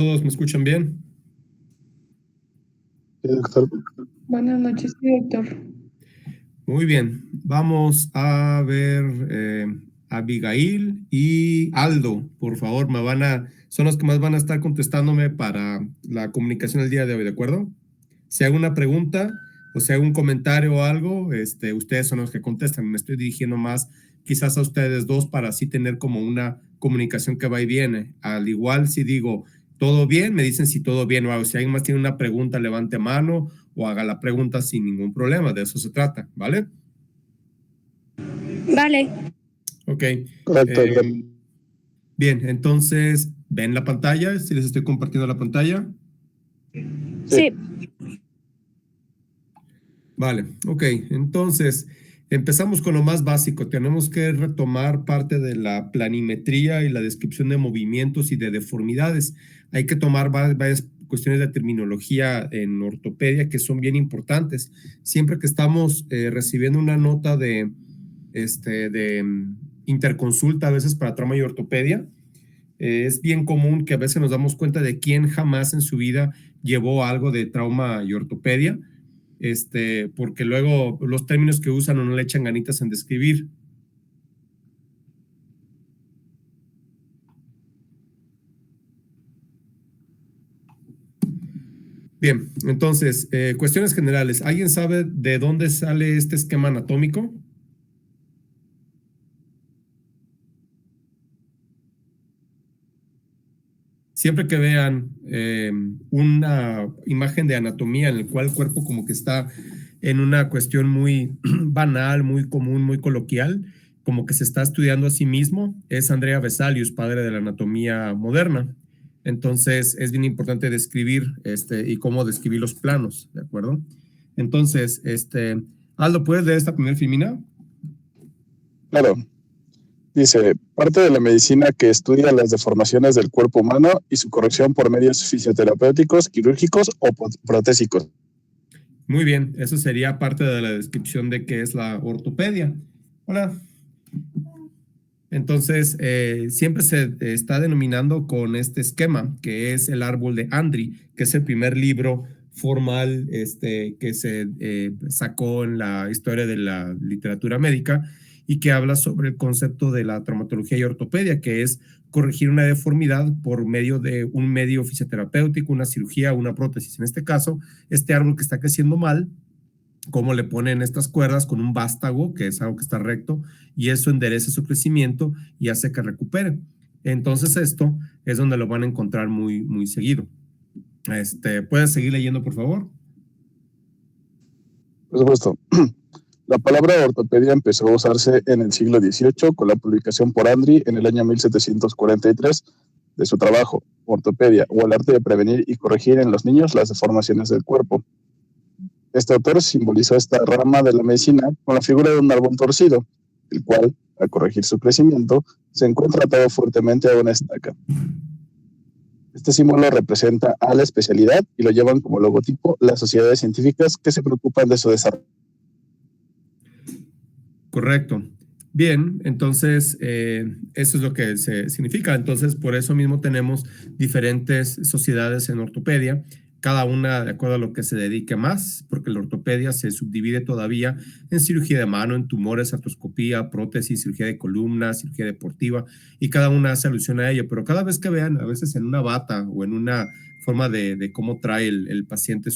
¿Todos me escuchan bien? Sí, doctor. Buenas noches, sí, doctor. Muy bien. Vamos a ver Abigail y Aldo. Por favor, son los que más van a estar contestándome para la comunicación el día de hoy, ¿de acuerdo? Si hago una pregunta o si hago un comentario o algo, ustedes son los que contestan. Me estoy dirigiendo más quizás a ustedes dos para así tener como una comunicación que va y viene. Al igual, si digo todo bien, me dicen si todo bien o algo. Si alguien más tiene una pregunta, levante mano o haga la pregunta sin ningún problema. De eso se trata, ¿vale? Vale. Ok. Correcto, doctor. Bien, entonces, ¿ven la pantalla? Si les estoy compartiendo la pantalla. Sí. Vale, ok. Entonces, empezamos con lo más básico. Tenemos que retomar parte de la planimetría y la descripción de movimientos y de deformidades. Hay que tomar varias cuestiones de terminología en ortopedia que son bien importantes. Siempre que estamos recibiendo una nota de interconsulta, a veces para trauma y ortopedia, es bien común que a veces nos damos cuenta de quién jamás en su vida llevó algo de trauma y ortopedia, porque luego los términos que usan no le echan ganitas en describir. Bien, entonces, cuestiones generales. ¿Alguien sabe de dónde sale este esquema anatómico? Siempre que vean una imagen de anatomía en la cual el cuerpo como que está en una cuestión muy banal, muy común, muy coloquial, como que se está estudiando a sí mismo, es Andrea Vesalius, padre de la anatomía moderna. Entonces es bien importante describir y cómo describir los planos, ¿de acuerdo? Entonces, Aldo, ¿puedes leer esta primera filmina? Claro. Dice, parte de la medicina que estudia las deformaciones del cuerpo humano y su corrección por medios fisioterapéuticos, quirúrgicos o protésicos. Muy bien, eso sería parte de la descripción de qué es la ortopedia. Hola. Entonces, siempre se está denominando con este esquema, que es el árbol de Andri, que es el primer libro formal que se sacó en la historia de la literatura médica y que habla sobre el concepto de la traumatología y ortopedia, que es corregir una deformidad por medio de un medio fisioterapéutico, una cirugía, una prótesis. En este caso, este árbol que está creciendo mal, cómo le ponen estas cuerdas con un vástago, que es algo que está recto, y eso endereza su crecimiento y hace que recupere. Entonces esto es donde lo van a encontrar muy, muy seguido. ¿Puedes seguir leyendo, por favor? Por supuesto. La palabra ortopedia empezó a usarse en el siglo XVIII con la publicación por Andri en el año 1743 de su trabajo, Ortopedia, o el arte de prevenir y corregir en los niños las deformaciones del cuerpo. Este autor simbolizó esta rama de la medicina con la figura de un árbol torcido, el cual, al corregir su crecimiento, se encuentra atado fuertemente a una estaca. Este símbolo representa a la especialidad y lo llevan como logotipo las sociedades científicas que se preocupan de su desarrollo. Correcto. Bien, entonces eso es lo que significa. Entonces, por eso mismo tenemos diferentes sociedades en ortopedia, cada una de acuerdo a lo que se dedique más, porque la ortopedia se subdivide todavía en cirugía de mano, en tumores, artroscopía, prótesis, cirugía de columna, cirugía deportiva, y cada una hace alusión a ello. Pero cada vez que vean, a veces en una bata o en una forma de cómo trae el paciente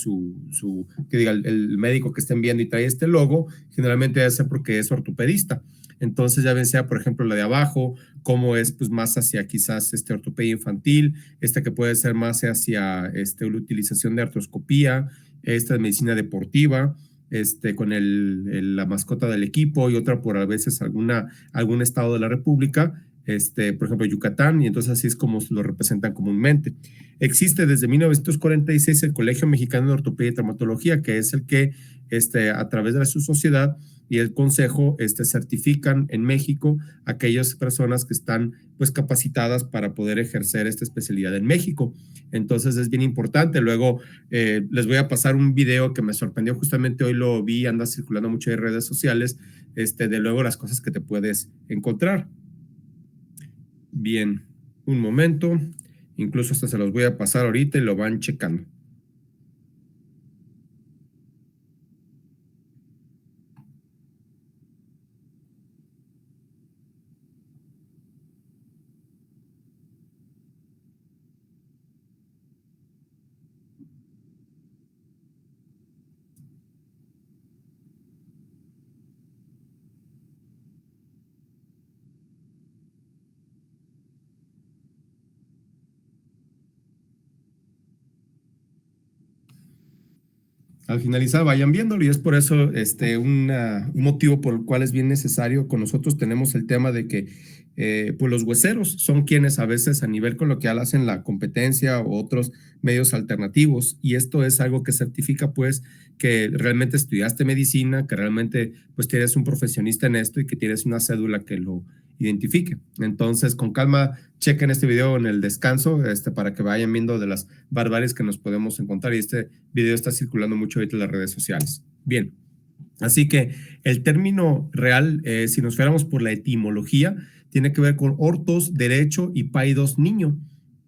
que diga, el médico que estén viendo y trae este logo, generalmente debe ser porque es ortopedista. Entonces ya ven sea, por ejemplo, la de abajo, cómo es pues más hacia quizás ortopedia infantil, esta que puede ser más hacia la utilización de artroscopía, esta de medicina deportiva, con la mascota del equipo y otra por a veces algún estado de la República, por ejemplo, Yucatán, y entonces así es como lo representan comúnmente. Existe desde 1946 el Colegio Mexicano de Ortopedia y Traumatología, que es el que a través de su sociedad y el consejo certifican en México a aquellas personas que están pues capacitadas para poder ejercer esta especialidad en México. Entonces es bien importante. Luego les voy a pasar un video que me sorprendió, justamente hoy lo vi, anda circulando mucho en redes sociales, de luego las cosas que te puedes encontrar. Bien, un momento. Incluso hasta se los voy a pasar ahorita y lo van checando. Al finalizar vayan viéndolo y es por eso un motivo por el cual es bien necesario. Con nosotros tenemos el tema de que pues los hueseros son quienes a veces a nivel coloquial hacen la competencia o otros medios alternativos, y esto es algo que certifica pues que realmente estudiaste medicina, que realmente pues eres un profesionista en esto y que tienes una cédula que lo identifique. Entonces, con calma, chequen este video en el descanso para que vayan viendo de las barbaries que nos podemos encontrar, y este video está circulando mucho ahorita en las redes sociales. Bien, así que el término real, si nos fuéramos por la etimología, tiene que ver con ortos, derecho, y paidos, niño.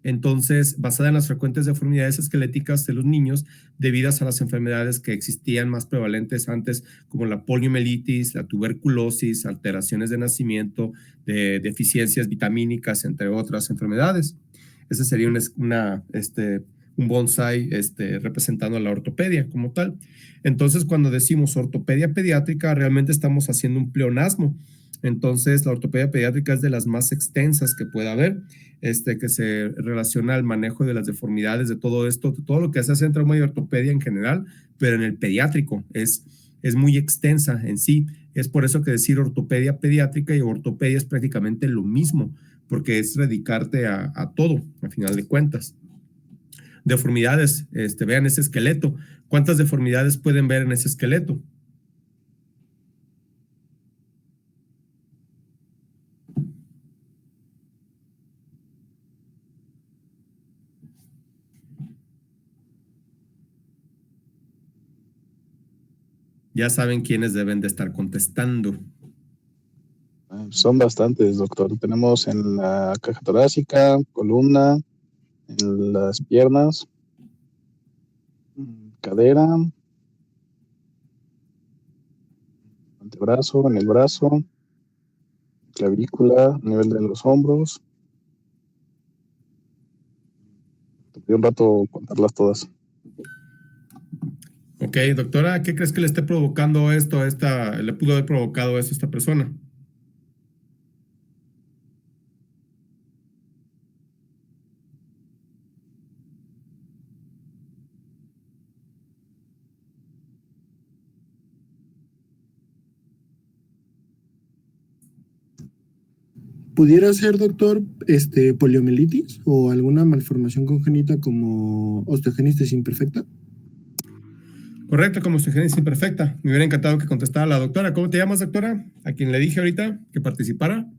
Entonces, basada en las frecuentes deformidades esqueléticas de los niños debidas a las enfermedades que existían más prevalentes antes, como la poliomielitis, la tuberculosis, alteraciones de nacimiento, de deficiencias vitamínicas, entre otras enfermedades. Ese sería un bonsai representando la ortopedia como tal. Entonces, cuando decimos ortopedia pediátrica, realmente estamos haciendo un pleonasmo. Entonces, la ortopedia pediátrica es de las más extensas que pueda haber, que se relaciona al manejo de las deformidades, de todo esto, de todo lo que se hace en trauma y ortopedia en general, pero en el pediátrico es muy extensa en sí. Es por eso que decir ortopedia pediátrica y ortopedia es prácticamente lo mismo, porque es dedicarte a todo, al final de cuentas. Deformidades, vean ese esqueleto. ¿Cuántas deformidades pueden ver en ese esqueleto? Ya saben quiénes deben de estar contestando. Son bastantes, doctor. Tenemos en la caja torácica, columna, en las piernas, cadera, antebrazo, en el brazo, clavícula, a nivel de los hombros. Te pido un rato contarlas todas. Ok, doctora, ¿qué crees que le esté provocando esto le pudo haber provocado esto a esta persona? ¿Pudiera ser, doctor, poliomielitis o alguna malformación congénita como osteogénesis imperfecta? Correcto, como osteogénesis imperfecta. Me hubiera encantado que contestara la doctora. ¿Cómo te llamas, doctora? A quien le dije ahorita que participara.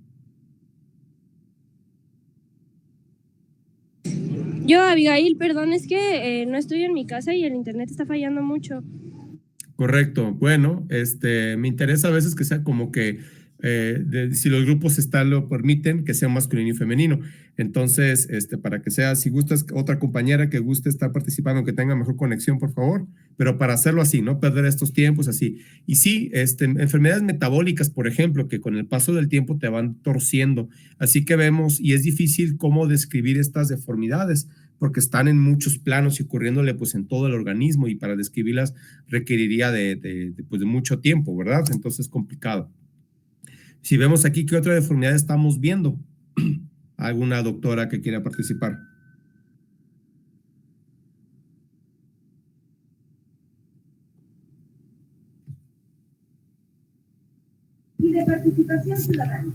Yo, Abigail, perdón, es que no estoy en mi casa y el internet está fallando mucho. Correcto. Bueno, me interesa a veces que sea como que si los grupos lo permiten, que sea masculino y femenino. Entonces, para que sea, si gustas, otra compañera que guste estar participando, que tenga mejor conexión, por favor, pero para hacerlo así, no perder estos tiempos así. Y sí, enfermedades metabólicas, por ejemplo, que con el paso del tiempo te van torciendo. Así que vemos, y es difícil cómo describir estas deformidades, porque están en muchos planos y ocurriéndole pues en todo el organismo, y para describirlas requeriría de mucho tiempo, ¿verdad? Entonces es complicado. Si vemos aquí, ¿qué otra deformidad estamos viendo? ¿Alguna doctora que quiera participar? Y de participación ciudadana.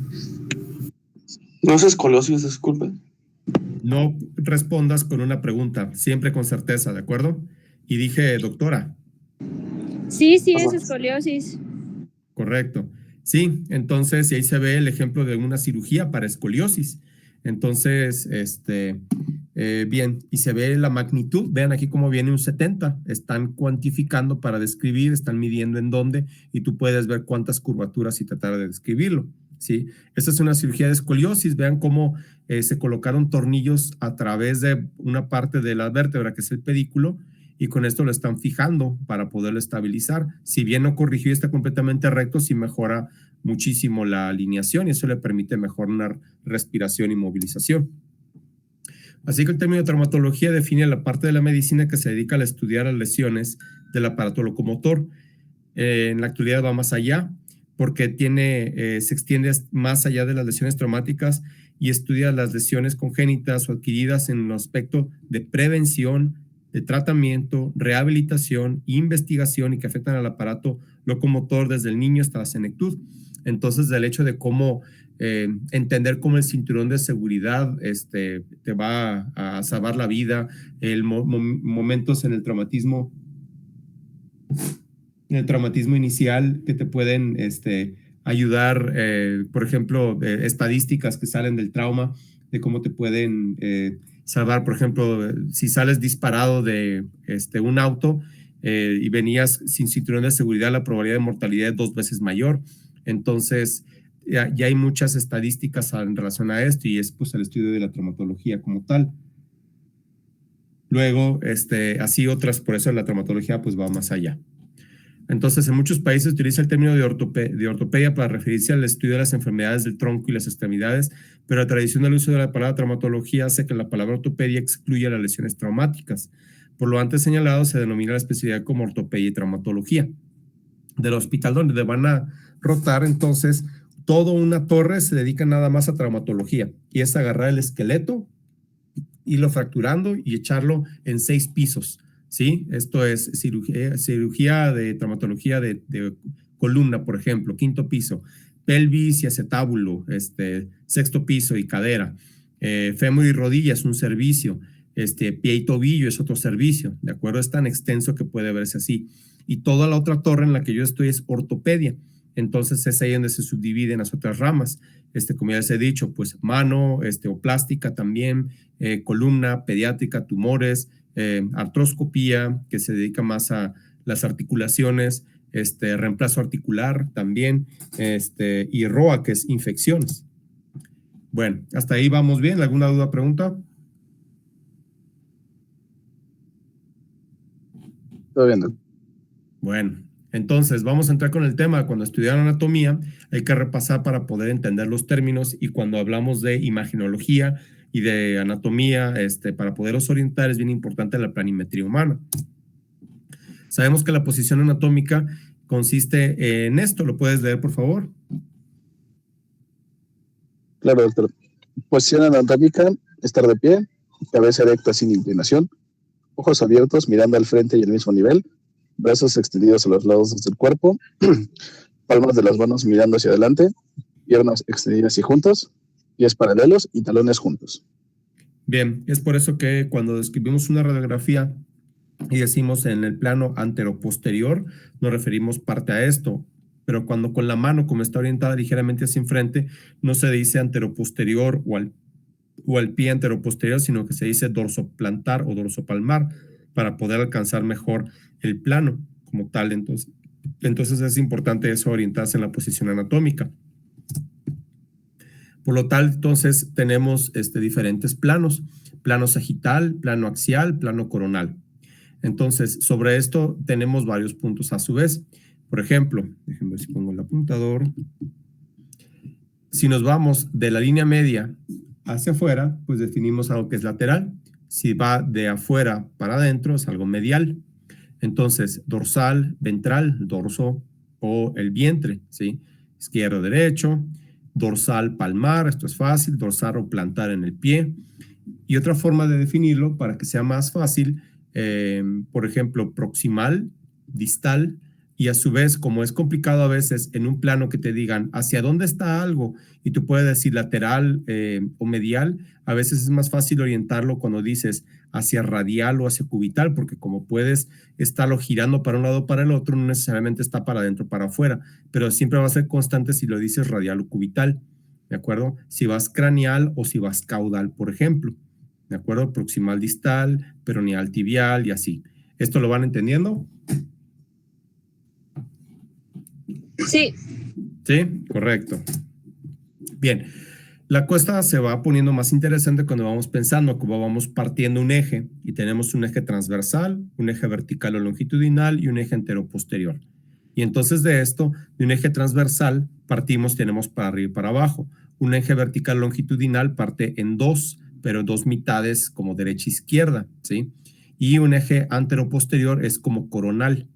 ¿No es escoliosis, disculpe? No respondas con una pregunta, siempre con certeza, ¿de acuerdo? Y dije, doctora. Sí, es escoliosis. Correcto. Sí, entonces, y ahí se ve el ejemplo de una cirugía para escoliosis. Entonces, bien, y se ve la magnitud. Vean aquí cómo viene un 70. Están cuantificando para describir, están midiendo en dónde, y tú puedes ver cuántas curvaturas y tratar de describirlo. ¿sí? Esta es una cirugía de escoliosis. Vean cómo se colocaron tornillos a través de una parte de la vértebra, que es el pedículo, y con esto lo están fijando para poderlo estabilizar. Si bien no corrigió y está completamente recto, sí mejora muchísimo la alineación y eso le permite mejorar una respiración y movilización. Así que el término de traumatología define la parte de la medicina que se dedica a estudiar las lesiones del aparato locomotor. En la actualidad va más allá porque se extiende más allá de las lesiones traumáticas y estudia las lesiones congénitas o adquiridas en el aspecto de prevención, de tratamiento, rehabilitación, investigación y que afectan al aparato locomotor desde el niño hasta la senectud. Entonces, del hecho de cómo entender cómo el cinturón de seguridad te va a salvar la vida, momentos en el traumatismo inicial que te pueden ayudar, por ejemplo, estadísticas que salen del trauma, de cómo te pueden salvar, por ejemplo, si sales disparado de un auto y venías sin cinturón de seguridad, la probabilidad de mortalidad es 2 veces mayor. Entonces, ya hay muchas estadísticas en relación a esto y es pues el estudio de la traumatología como tal. Luego, así otras, por eso la traumatología pues va más allá. Entonces, en muchos países se utiliza el término de ortopedia para referirse al estudio de las enfermedades del tronco y las extremidades, pero la tradicional uso de la palabra traumatología hace que la palabra ortopedia excluya las lesiones traumáticas. Por lo antes señalado, se denomina la especialidad como ortopedia y traumatología. Del hospital donde van a rotar, entonces, toda una torre se dedica nada más a traumatología y es agarrar el esqueleto, irlo fracturando y echarlo en 6 pisos. ¿Sí? Esto es cirugía de traumatología de columna, por ejemplo, 5º piso, pelvis y acetábulo, 6º piso y cadera, fémur y rodilla es un servicio, pie y tobillo es otro servicio, ¿de acuerdo? Es tan extenso que puede verse así. Y toda la otra torre en la que yo estoy es ortopedia. Entonces es ahí donde se subdividen las otras ramas. Como ya les he dicho, pues mano, o plástica también, columna, pediátrica, tumores, artroscopía, que se dedica más a las articulaciones, reemplazo articular también, y ROA, que es infecciones. Bueno, hasta ahí vamos bien. ¿Alguna duda, pregunta? Todo bien, doctor. Bueno, entonces vamos a entrar con el tema. Cuando estudiar anatomía hay que repasar para poder entender los términos y cuando hablamos de imagenología y de anatomía, para poderlos orientar es bien importante la planimetría humana. Sabemos que la posición anatómica consiste en esto. ¿Lo puedes leer, por favor? Claro, doctor. Posición anatómica, estar de pie, cabeza erecta sin inclinación, ojos abiertos mirando al frente y al mismo nivel, brazos extendidos a los lados del cuerpo, palmas de las manos mirando hacia adelante, piernas extendidas y juntas, pies paralelos y talones juntos. Bien, es por eso que cuando describimos una radiografía y decimos en el plano anteroposterior, nos referimos parte a esto, pero cuando con la mano, como está orientada ligeramente hacia enfrente, no se dice anteroposterior o al pie anteroposterior, sino que se dice dorsoplantar o dorsopalmar para poder alcanzar mejor el plano como tal. Entonces es importante eso, orientarse en la posición anatómica. Por lo tal, entonces tenemos diferentes planos: plano sagital, plano axial, plano coronal. Entonces, sobre esto tenemos varios puntos a su vez. Por ejemplo, déjenme ver si pongo el apuntador. Si nos vamos de la línea media hacia afuera, pues definimos algo que es lateral. Si va de afuera para adentro, es algo medial. Entonces, dorsal, ventral, dorso o el vientre, ¿sí? Izquierdo, derecho. Dorsal, palmar, esto es fácil. Dorsal o plantar en el pie. Y otra forma de definirlo para que sea más fácil, por ejemplo, proximal, distal, y a su vez, como es complicado a veces en un plano que te digan hacia dónde está algo y tú puedes decir lateral o medial, a veces es más fácil orientarlo cuando dices hacia radial o hacia cubital, porque como puedes estarlo girando para un lado o para el otro, no necesariamente está para adentro o para afuera, pero siempre va a ser constante si lo dices radial o cubital, ¿de acuerdo? Si vas craneal o si vas caudal, por ejemplo, ¿de acuerdo? Proximal distal, peroneal tibial y así. ¿Esto lo van entendiendo? Sí. Sí, correcto. Bien, la cuesta se va poniendo más interesante cuando vamos pensando cómo vamos partiendo un eje y tenemos un eje transversal, un eje vertical o longitudinal y un eje entero-posterior. Y entonces de esto, de un eje transversal, partimos, tenemos para arriba y para abajo. Un eje vertical longitudinal parte en dos, pero dos mitades como derecha e izquierda, ¿sí? Y un eje antero-posterior es como coronal.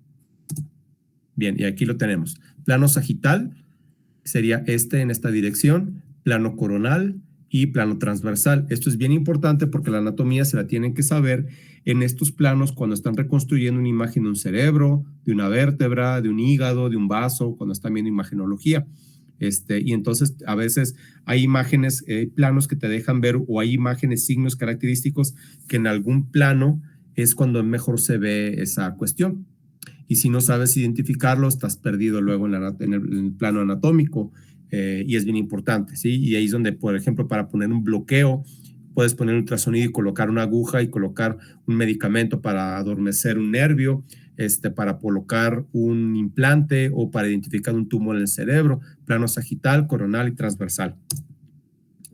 Bien, y aquí lo tenemos. Plano sagital sería este en esta dirección, plano coronal y plano transversal. Esto es bien importante porque la anatomía se la tienen que saber en estos planos cuando están reconstruyendo una imagen de un cerebro, de una vértebra, de un hígado, de un vaso, cuando están viendo imagenología. Y entonces a veces hay imágenes, planos que te dejan ver, o hay imágenes, signos característicos que en algún plano es cuando mejor se ve esa cuestión. Y si no sabes identificarlo, estás perdido luego en el plano anatómico, y es bien importante, ¿sí? Y ahí es donde, por ejemplo, para poner un bloqueo, puedes poner un ultrasonido y colocar una aguja y colocar un medicamento para adormecer un nervio, para colocar un implante o para identificar un tumor en el cerebro, plano sagital, coronal y transversal.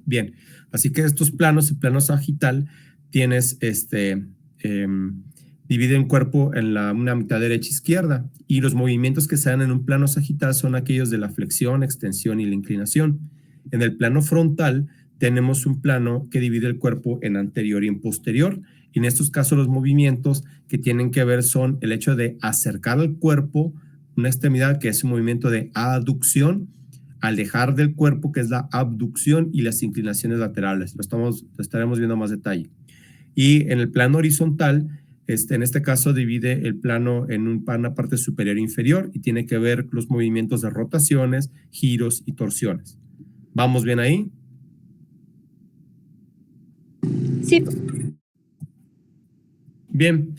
Bien, así que estos planos, el plano sagital, tienes divide el cuerpo en una mitad derecha e izquierda, y los movimientos que se dan en un plano sagital son aquellos de la flexión, extensión y la inclinación. En el plano frontal tenemos un plano que divide el cuerpo en anterior y en posterior, y en estos casos los movimientos que tienen que ver son el hecho de acercar al cuerpo una extremidad, que es un movimiento de aducción, alejar del cuerpo, que es la abducción, y las inclinaciones laterales. Lo estaremos viendo más detalle. Y en el plano horizontal, en este caso divide el plano en una parte superior e inferior, y tiene que ver los movimientos de rotaciones, giros y torsiones. ¿Vamos bien ahí? Sí. Bien,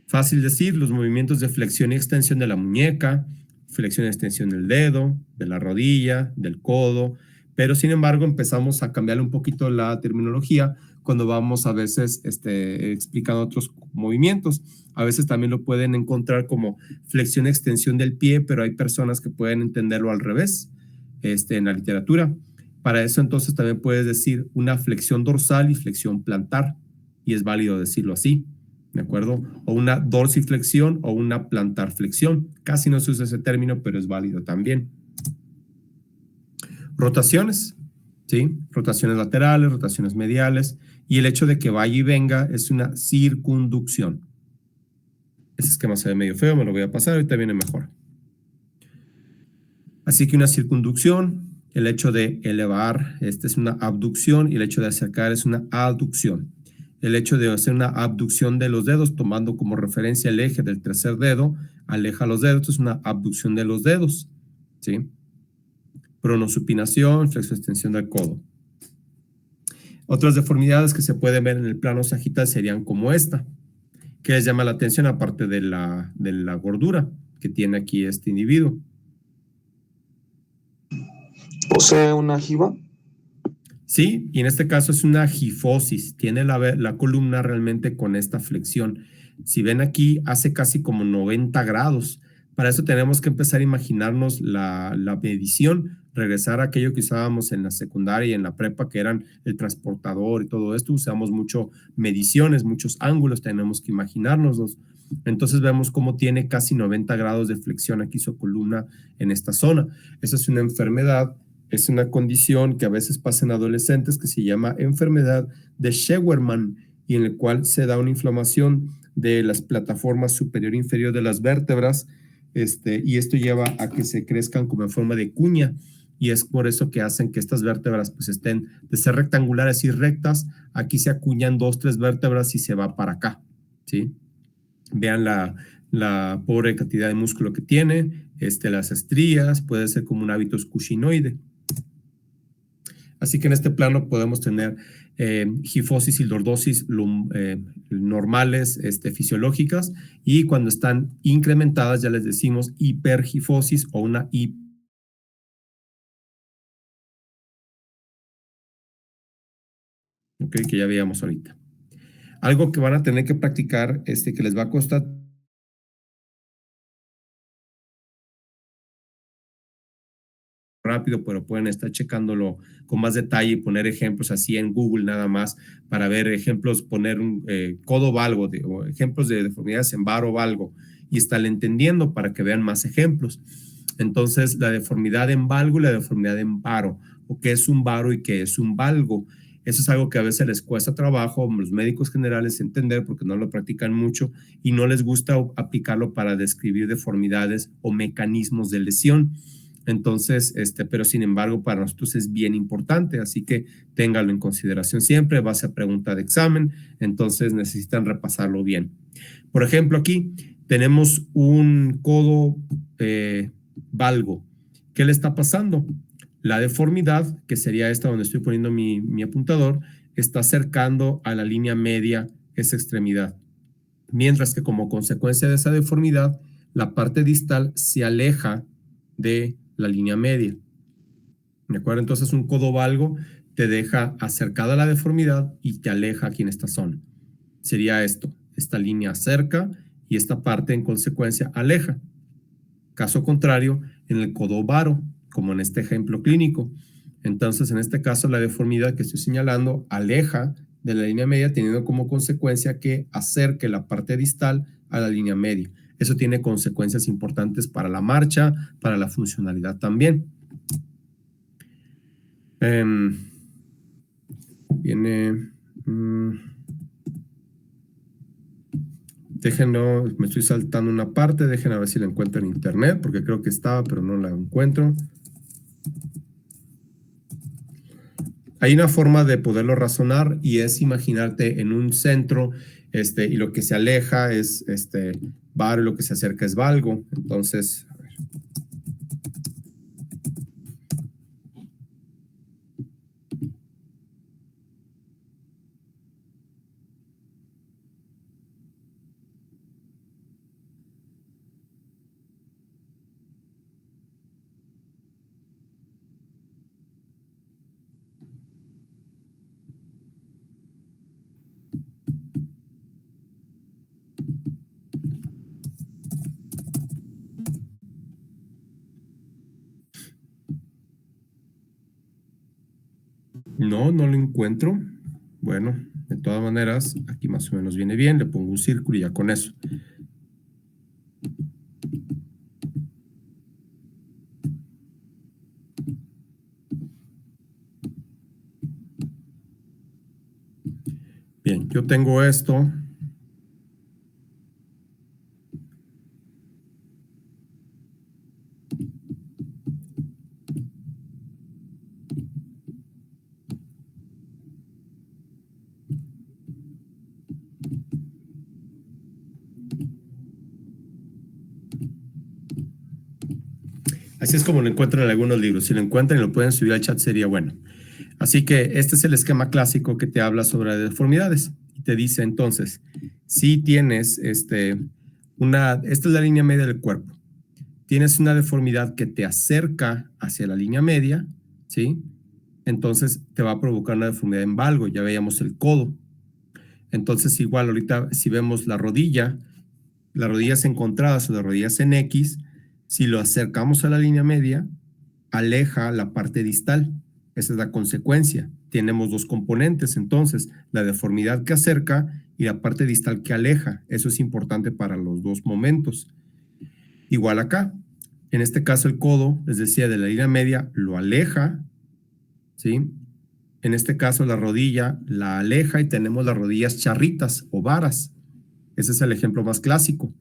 fácil decir, los movimientos de flexión y extensión de la muñeca, flexión y extensión del dedo, de la rodilla, del codo, pero sin embargo empezamos a cambiar un poquito la terminología cuando vamos a veces explicando otros movimientos. A veces también lo pueden encontrar como flexión y extensión del pie, pero hay personas que pueden entenderlo al revés, en la literatura. Para eso entonces también puedes decir una flexión dorsal y flexión plantar, y es válido decirlo así, ¿de acuerdo? O una dorsiflexión o una plantarflexión. Casi no se usa ese término, pero es válido también. Rotaciones, ¿sí? Rotaciones laterales, rotaciones mediales, y el hecho de que vaya y venga es una circunducción. Ese esquema se ve medio feo, me lo voy a pasar, ahorita viene mejor. Así que una circunducción, el hecho de elevar, es una abducción, y el hecho de acercar es una aducción. El hecho de hacer una abducción de los dedos, tomando como referencia el eje del tercer dedo, aleja los dedos, es una abducción de los dedos, ¿sí? Pronosupinación, flexoextensión del codo. Otras deformidades que se pueden ver en el plano sagital serían como esta, que les llama la atención aparte de la gordura que tiene aquí este individuo. ¿Posee una jiba? Sí, y en este caso es una gifosis, tiene la columna realmente con esta flexión. Si ven aquí, hace casi como 90 grados. Para eso tenemos que empezar a imaginarnos la medición, regresar a aquello que usábamos en la secundaria y en la prepa, que eran el transportador y todo esto. Usamos mucho mediciones, muchos ángulos, tenemos que imaginárnoslos. Entonces vemos cómo tiene casi 90 grados de flexión aquí su columna en esta zona. Esa es una enfermedad. Es una condición que a veces pasa en adolescentes, que se llama enfermedad de Scheuermann, y en el cual se da una inflamación de las plataformas superior e inferior de las vértebras, y esto lleva a que se crezcan como en forma de cuña, y es por eso que hacen que estas vértebras pues estén de ser rectangulares y rectas, aquí se acuñan 2, 3 vértebras y se va para acá, ¿sí? Vean la pobre cantidad de músculo que tiene, las estrías, puede ser como un hábitus cuscinoide. Así que en este plano podemos tener gifosis y lordosis normales, fisiológicas, y cuando están incrementadas ya les decimos hipergifosis o una que ya veíamos ahorita. Algo que van a tener que practicar, que les va a costar rápido, pero pueden estar checándolo con más detalle y poner ejemplos así en Google nada más para ver ejemplos, poner un codo valgo o ejemplos de deformidades en varo valgo y estar entendiendo para que vean más ejemplos. Entonces, la deformidad en valgo y la deformidad en varo, o qué es un varo y qué es un valgo. Eso es algo que a veces les cuesta trabajo a los médicos generales entender porque no lo practican mucho y no les gusta aplicarlo para describir deformidades o mecanismos de lesión. Entonces, pero sin embargo, para nosotros es bien importante, así que ténganlo en consideración siempre, base a pregunta de examen, entonces necesitan repasarlo bien. Por ejemplo, aquí tenemos un codo valgo. ¿Qué le está pasando? La deformidad, que sería esta donde estoy poniendo mi apuntador, está acercando a la línea media esa extremidad. Mientras que como consecuencia de esa deformidad, la parte distal se aleja de la línea media. ¿De acuerdo? Entonces un codo valgo te deja acercada a la deformidad y te aleja aquí en esta zona. Sería esto, esta línea acerca y esta parte en consecuencia aleja. Caso contrario, en el codo varo, como en este ejemplo clínico. Entonces, en este caso, la deformidad que estoy señalando aleja de la línea media, teniendo como consecuencia que acerque la parte distal a la línea media. Eso tiene consecuencias importantes para la marcha, para la funcionalidad también. Déjenlo, me estoy saltando una parte, dejen a ver si la encuentro en internet, porque creo que estaba, pero no la encuentro. Hay una forma de poderlo razonar y es imaginarte en un centro y lo que se aleja es varo y lo que se acerca es valgo. Entonces, a ver. No lo encuentro. Bueno, de todas maneras, aquí más o menos viene bien. Le pongo un círculo y ya con eso. Bien, yo tengo esto. Así es como lo encuentran en algunos libros. Si lo encuentran y lo pueden subir al chat sería bueno. Así que este es el esquema clásico que te habla sobre deformidades. Y te dice entonces, si tienes esta es la línea media del cuerpo. Tienes una deformidad que te acerca hacia la línea media, ¿sí? Entonces te va a provocar una deformidad en valgo. Ya veíamos el codo. Entonces igual ahorita si vemos las rodillas encontradas o las rodillas en X, si lo acercamos a la línea media, aleja la parte distal. Esa es la consecuencia. Tenemos dos componentes, entonces, la deformidad que acerca y la parte distal que aleja. Eso es importante para los dos momentos. Igual acá. En este caso, el codo, les decía, de la línea media, lo aleja, ¿sí? En este caso, la rodilla la aleja y tenemos las rodillas charritas o varas. Ese es el ejemplo más clásico.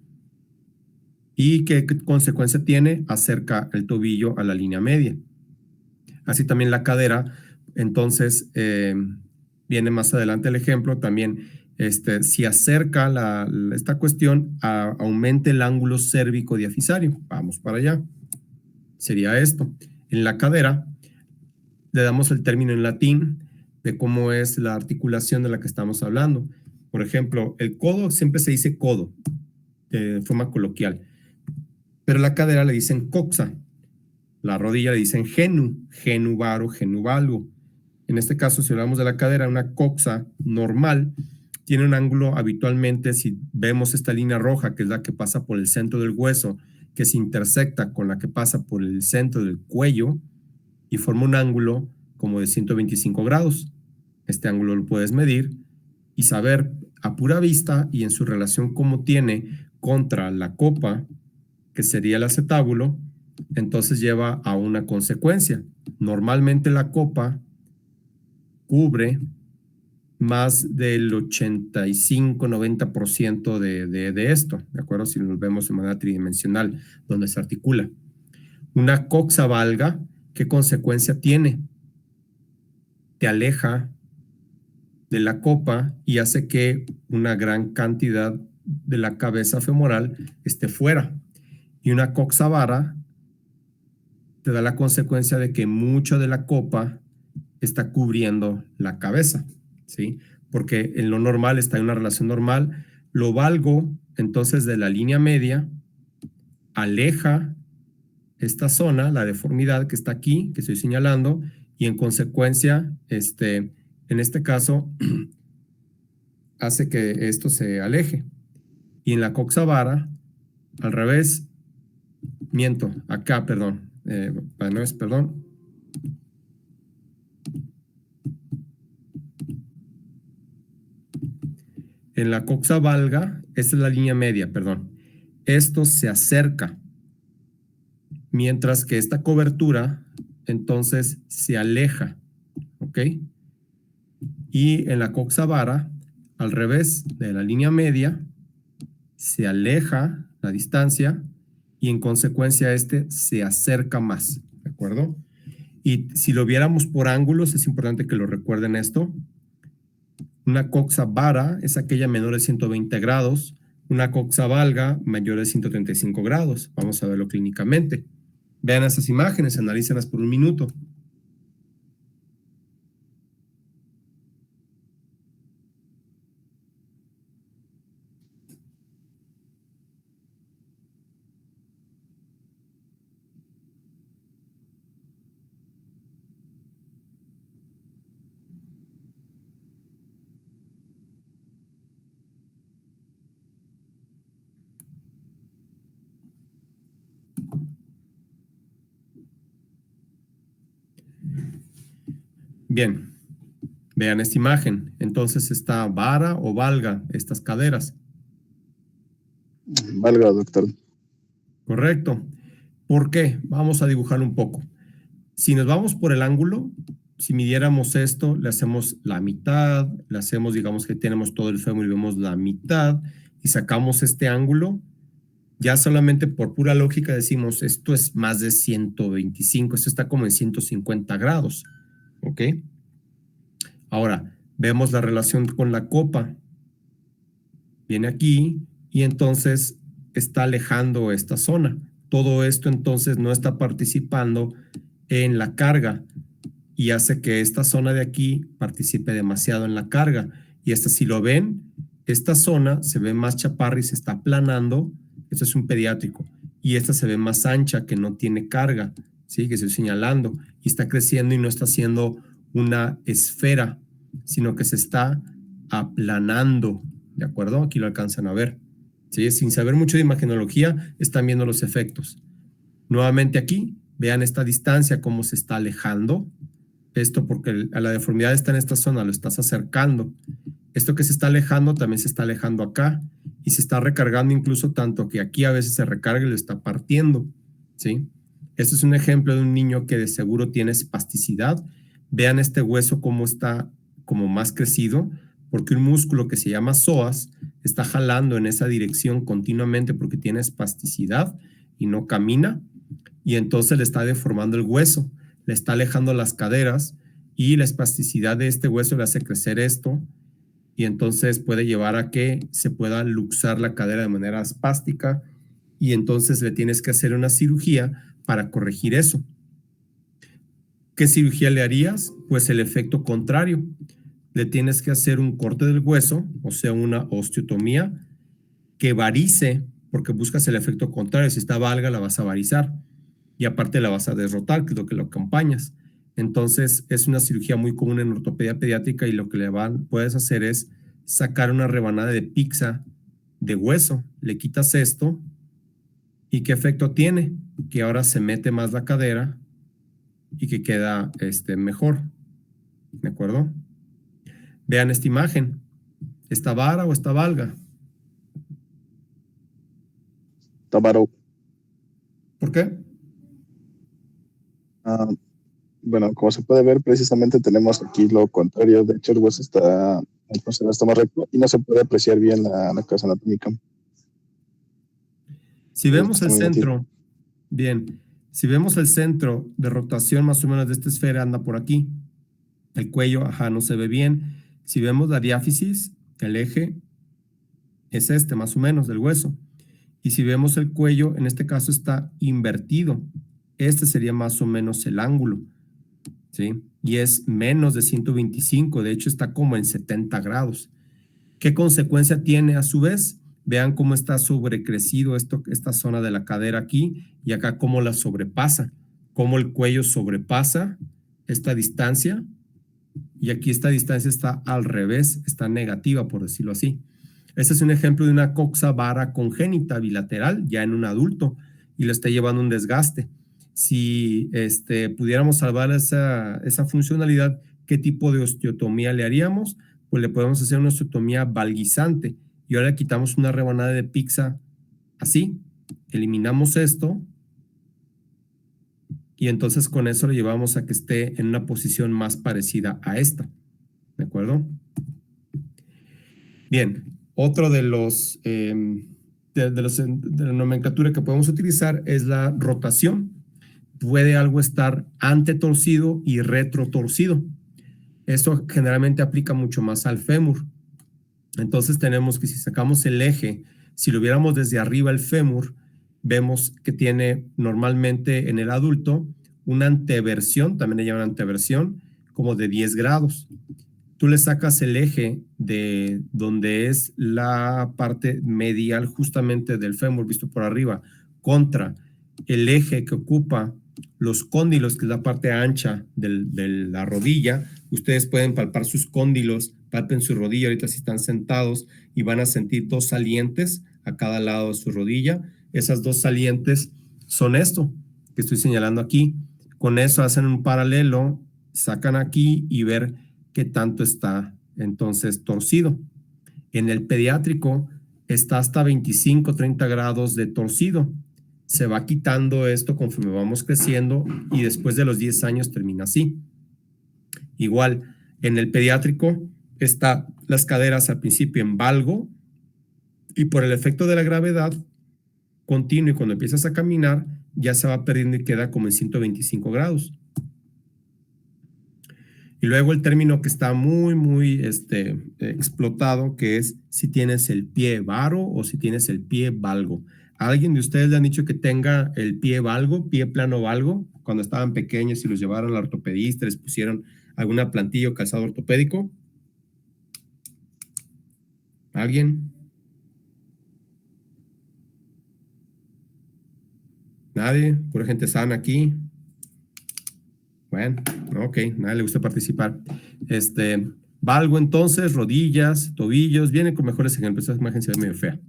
¿Y qué consecuencia tiene? Acerca el tobillo a la línea media. Así también la cadera. Entonces, viene más adelante el ejemplo. También, si acerca esta cuestión, aumente el ángulo cérvico-diafisario. Vamos para allá. Sería esto. En la cadera, le damos el término en latín de cómo es la articulación de la que estamos hablando. Por ejemplo, el codo siempre se dice codo, de forma coloquial. Pero la cadera le dicen coxa. La rodilla le dicen genu varo, genu valgo. En este caso, si hablamos de la cadera, una coxa normal tiene un ángulo habitualmente, si vemos esta línea roja, que es la que pasa por el centro del hueso, que se intersecta con la que pasa por el centro del cuello, y forma un ángulo como de 125 grados. Este ángulo lo puedes medir y saber a pura vista y en su relación cómo tiene contra la copa, que sería el acetábulo, entonces lleva a una consecuencia. Normalmente la copa cubre más del 85-90% de esto, ¿de acuerdo? Si nos vemos de manera tridimensional, donde se articula. Una coxa valga, ¿qué consecuencia tiene? Te aleja de la copa y hace que una gran cantidad de la cabeza femoral esté fuera. Y una coxa vara te da la consecuencia de que mucho de la copa está cubriendo la cabeza, ¿sí? Porque en lo normal está en una relación normal. Lo valgo, entonces, de la línea media, aleja esta zona, la deformidad que está aquí, que estoy señalando, y en consecuencia, en este caso, hace que esto se aleje. Y en la coxa vara, al revés, miento, acá, perdón, perdón. En la coxa valga, esta es la línea media, perdón. Esto se acerca, mientras que esta cobertura, entonces, se aleja, ¿ok? Y en la coxa vara, al revés de la línea media, se aleja la distancia y en consecuencia se acerca más, ¿de acuerdo? Y si lo viéramos por ángulos, es importante que lo recuerden esto. Una coxa vara es aquella menor de 120 grados, una coxa valga mayor de 135 grados. Vamos a verlo clínicamente. Vean esas imágenes, analícenlas por un minuto. Bien, vean esta imagen. Entonces está vara o valga estas caderas. Valga, doctor. Correcto. ¿Por qué? Vamos a dibujarlo un poco. Si nos vamos por el ángulo, si midiéramos esto, le hacemos la mitad, le hacemos, digamos que tenemos todo el fémur y vemos la mitad y sacamos este ángulo, ya solamente por pura lógica decimos, esto es más de 125, esto está como en 150 grados, ¿ok? Ahora, vemos la relación con la copa. Viene aquí y entonces está alejando esta zona. Todo esto entonces no está participando en la carga y hace que esta zona de aquí participe demasiado en la carga. Y esta, si lo ven, esta zona se ve más chaparra y se está aplanando. Esto es un pediátrico. Y esta se ve más ancha, que no tiene carga, ¿sí? Que estoy señalando. Y está creciendo y no está haciendo una esfera, sino que se está aplanando, ¿de acuerdo? Aquí lo alcanzan a ver, ¿sí? Sin saber mucho de imagenología, están viendo los efectos. Nuevamente aquí, vean esta distancia, cómo se está alejando. Esto porque a la deformidad está en esta zona, lo estás acercando. Esto que se está alejando también se está alejando acá y se está recargando incluso tanto que aquí a veces se recarga y lo está partiendo, ¿sí? Este es un ejemplo de un niño que de seguro tiene espasticidad. Vean este hueso cómo está como más crecido, porque un músculo que se llama psoas está jalando en esa dirección continuamente porque tiene espasticidad y no camina, y entonces le está deformando el hueso, le está alejando las caderas y la espasticidad de este hueso le hace crecer esto y entonces puede llevar a que se pueda luxar la cadera de manera espástica y entonces le tienes que hacer una cirugía para corregir eso. ¿Qué cirugía le harías? Pues el efecto contrario. Le tienes que hacer un corte del hueso, o sea, una osteotomía que varice, porque buscas el efecto contrario. Si está valga, la vas a varizar y aparte la vas a derrotar, que es lo que lo acompañas. Entonces, es una cirugía muy común en ortopedia pediátrica y lo que puedes hacer es sacar una rebanada de pizza de hueso. Le quitas esto y ¿qué efecto tiene? Que ahora se mete más la cadera y que queda mejor. ¿De acuerdo? Vean esta imagen. ¿Está vara o está valga? Tabaro. ¿Por qué? Bueno, como se puede ver, precisamente tenemos aquí lo contrario. De hecho, el hueso está, está más recto y no se puede apreciar bien la casa anatómica. Si vemos Está el muy metido. centro, bien, si vemos el centro de rotación más o menos de esta esfera, anda por aquí. El cuello, ajá, no se ve bien. Si vemos la diáfisis, el eje es más o menos, del hueso. Y si vemos el cuello, en este caso está invertido. Este sería más o menos el ángulo, ¿sí? Y es menos de 125, de hecho está como en 70 grados. ¿Qué consecuencia tiene a su vez? Vean cómo está sobrecrecido esta zona de la cadera aquí y acá cómo la sobrepasa, cómo el cuello sobrepasa esta distancia y aquí esta distancia está al revés, está negativa por decirlo así. Este es un ejemplo de una coxa vara congénita bilateral ya en un adulto y le está llevando un desgaste. Si pudiéramos salvar esa funcionalidad, ¿qué tipo de osteotomía le haríamos? Pues le podemos hacer una osteotomía valguizante y ahora le quitamos una rebanada de pizza así, eliminamos esto y entonces con eso lo llevamos a que esté en una posición más parecida a esta. ¿De acuerdo? Bien, otro de la nomenclatura que podemos utilizar es la rotación. Puede algo estar antetorcido y retrotorcido. Esto generalmente aplica mucho más al fémur. Entonces tenemos que si sacamos el eje, si lo viéramos desde arriba el fémur, vemos que tiene normalmente en el adulto una anteversión, también le llaman anteversión, como de 10 grados. Tú le sacas el eje de donde es la parte medial justamente del fémur visto por arriba contra el eje que ocupa los cóndilos, que es la parte ancha de la rodilla. Ustedes pueden palpar sus cóndilos, palpen su rodilla ahorita si están sentados y van a sentir dos salientes a cada lado de su rodilla. Esas dos salientes son esto que estoy señalando aquí. Con eso hacen un paralelo, sacan aquí y ver qué tanto está entonces torcido. En el pediátrico está hasta 25, 30 grados de torcido. Se va quitando esto conforme vamos creciendo y después de los 10 años termina así. Igual, en el pediátrico está las caderas al principio en valgo y por el efecto de la gravedad continuo y cuando empiezas a caminar ya se va perdiendo y queda como en 125 grados. Y luego el término que está muy explotado, que es si tienes el pie varo o si tienes el pie valgo. ¿A alguien de ustedes le han dicho que tenga el pie valgo, pie plano valgo? Cuando estaban pequeños y los llevaron al ortopedista, les pusieron alguna plantilla o calzado ortopédico. ¿Alguien? ¿Nadie? ¿Pura gente sana aquí? Bueno, ok, nadie le gusta participar. Valgo entonces, rodillas, tobillos, viene con mejores ejemplos. Esta imagen se ve medio fea.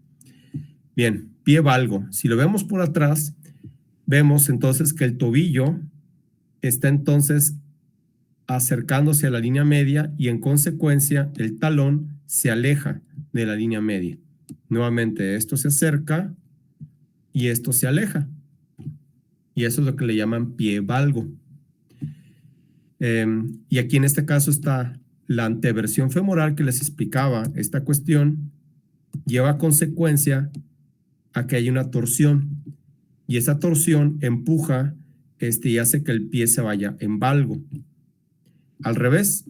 Bien, pie valgo. Si lo vemos por atrás, vemos entonces que el tobillo está entonces acercándose a la línea media y en consecuencia el talón se aleja de la línea media. Nuevamente, esto se acerca y esto se aleja. Y eso es lo que le llaman pie valgo. Y aquí en este caso está la anteversión femoral que les explicaba. Esta cuestión lleva a consecuencia a que hay una torsión y esa torsión empuja y hace que el pie se vaya en valgo. Al revés,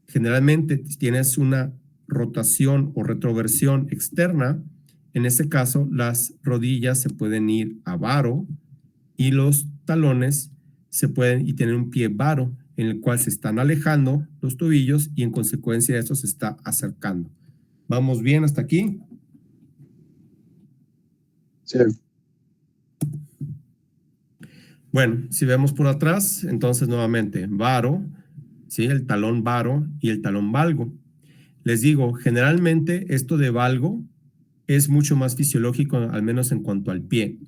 generalmente tienes una rotación o retroversión externa. En ese caso, las rodillas se pueden ir a varo y los talones se pueden y tener un pie varo en el cual se están alejando los tobillos y en consecuencia eso se está acercando. ¿Vamos bien hasta aquí? Sí. Bueno, si vemos por atrás, entonces nuevamente varo, ¿sí? El talón varo y el talón valgo. Les digo, generalmente esto de valgo es mucho más fisiológico, al menos en cuanto al pie.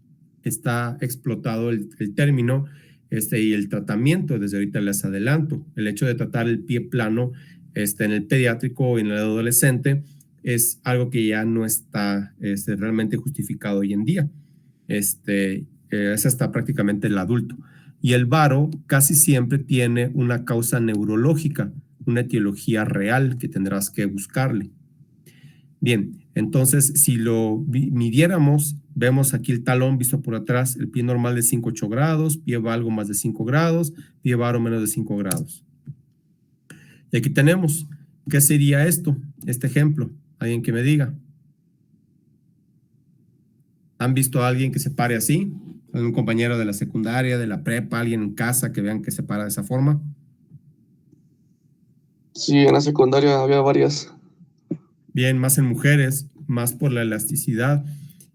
Está explotado el término y el tratamiento, desde ahorita les adelanto, el hecho de tratar el pie plano en el pediátrico o en el adolescente es algo que ya no está realmente justificado hoy en día. Es hasta prácticamente el adulto. Y el varo casi siempre tiene una causa neurológica, una etiología real que tendrás que buscarle. Bien, entonces si lo midiéramos, vemos aquí el talón visto por atrás, el pie normal de 5-8 grados, pie valgo más de 5 grados, pie varo menos de 5 grados. Y aquí tenemos, ¿qué sería esto? Este ejemplo, alguien que me diga. ¿Han visto a alguien que se pare así? ¿Algún compañero de la secundaria, de la prepa, alguien en casa que vean que se para de esa forma? Sí, en la secundaria había varias. Bien, más en mujeres, más por la elasticidad.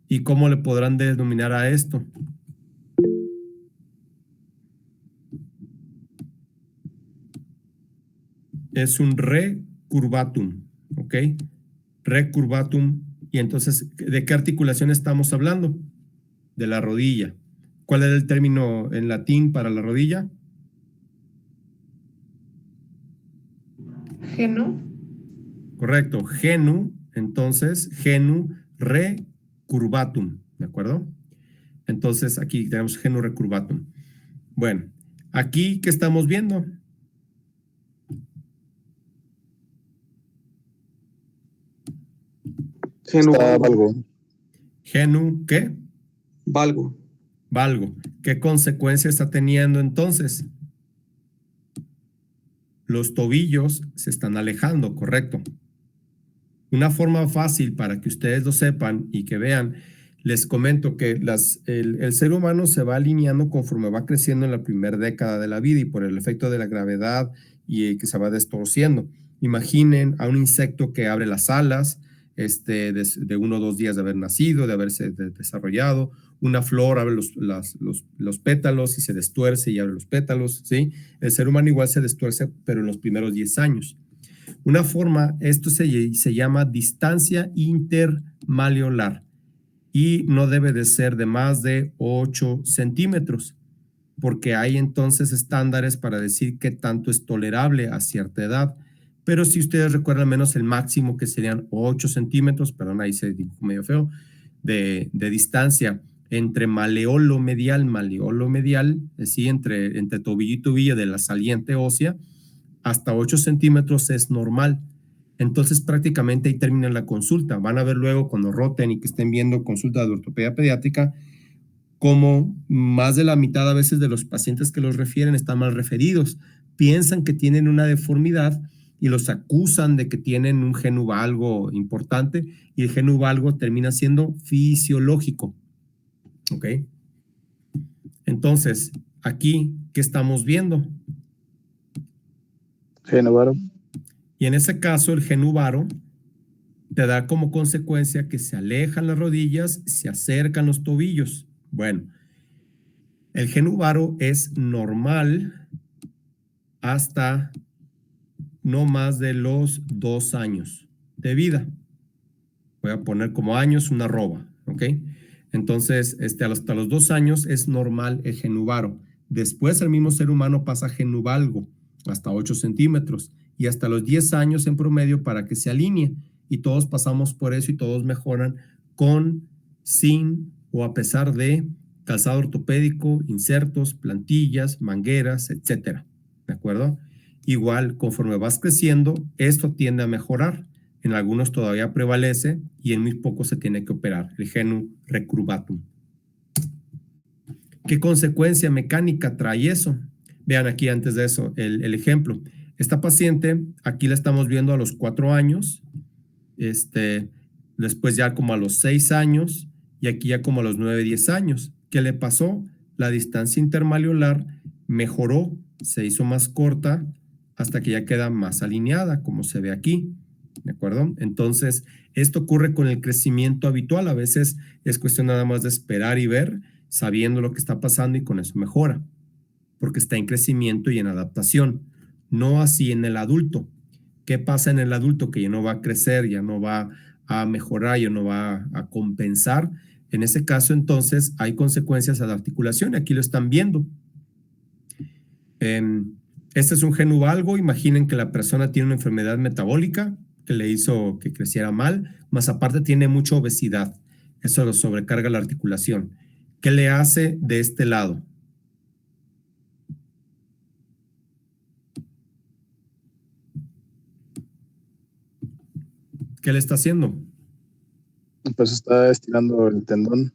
¿Y cómo le podrán denominar a esto? Es un recurvatum, ¿ok? Recurvatum. Y entonces, ¿de qué articulación estamos hablando? De la rodilla. ¿Cuál era el término en latín para la rodilla? Geno. Correcto, genu, entonces, genu recurvatum, ¿de acuerdo? Entonces, aquí tenemos genu recurvatum. Bueno, aquí, ¿qué estamos viendo? Genu Está valgo. valgo. Genu, ¿qué? Valgo. Valgo. ¿Qué consecuencia está teniendo entonces? Los tobillos se están alejando, correcto. Una forma fácil para que ustedes lo sepan y que vean, les comento que el ser humano se va alineando conforme va creciendo en la primera década de la vida y por el efecto de la gravedad y que se va distorciendo. Imaginen a un insecto que abre las alas de 1 o 2 días de haber nacido, de haberse desarrollado. Una flor abre los pétalos y se destuerce y abre los pétalos, ¿sí? El ser humano igual se destuerce, pero en los primeros 10 años. Una forma, esto se llama distancia intermaleolar y no debe de ser de más de 8 centímetros, porque hay entonces estándares para decir qué tanto es tolerable a cierta edad. Pero si ustedes recuerdan menos el máximo que serían 8 centímetros, perdón, ahí se dibujó medio feo, de distancia entre maleolo medial, ¿sí? entre tobillo y tobillo de la saliente ósea, hasta 8 centímetros es normal. Entonces prácticamente ahí termina la consulta. Van a ver luego cuando roten y que estén viendo consulta de ortopedia pediátrica, como más de la mitad a veces de los pacientes que los refieren están mal referidos. Piensan que tienen una deformidad y los acusan de que tienen un genu valgo importante y el genu valgo termina siendo fisiológico. ¿Ok? Entonces, aquí, ¿qué estamos viendo? Genu varo. Y en ese caso, el genu varo te da como consecuencia que se alejan las rodillas, se acercan los tobillos. Bueno, el genu varo es normal hasta no más de los 2 años de vida. Voy a poner como años una arroba, ¿ok? Entonces, hasta los 2 años es normal el genu varo. Después el mismo ser humano pasa a genu valgo, hasta 8 centímetros, y hasta los 10 años en promedio para que se alinee. Y todos pasamos por eso y todos mejoran con, sin o a pesar de calzado ortopédico, insertos, plantillas, mangueras, etcétera. ¿De acuerdo? Igual, conforme vas creciendo, esto tiende a mejorar. En algunos todavía prevalece y en muy pocos se tiene que operar, el genu recurvatum. ¿Qué consecuencia mecánica trae eso? Vean aquí antes de eso el ejemplo. Esta paciente, aquí la estamos viendo a los 4 años, después ya como a los 6 años y aquí ya como a los 9, 10 años. ¿Qué le pasó? La distancia intermaleolar mejoró, se hizo más corta hasta que ya queda más alineada, como se ve aquí. ¿De acuerdo? Entonces, esto ocurre con el crecimiento habitual. A veces es cuestión nada más de esperar y ver, sabiendo lo que está pasando y con eso mejora, porque está en crecimiento y en adaptación. No así en el adulto. ¿Qué pasa en el adulto? Que ya no va a crecer, ya no va a mejorar, ya no va a compensar. En ese caso, entonces, hay consecuencias a la articulación. Aquí lo están viendo. Este es un genu valgo. Imaginen que la persona tiene una enfermedad metabólica que le hizo que creciera mal, más aparte tiene mucha obesidad. Eso lo sobrecarga la articulación. ¿Qué le hace de este lado? ¿Qué le está haciendo? Pues está estirando el tendón.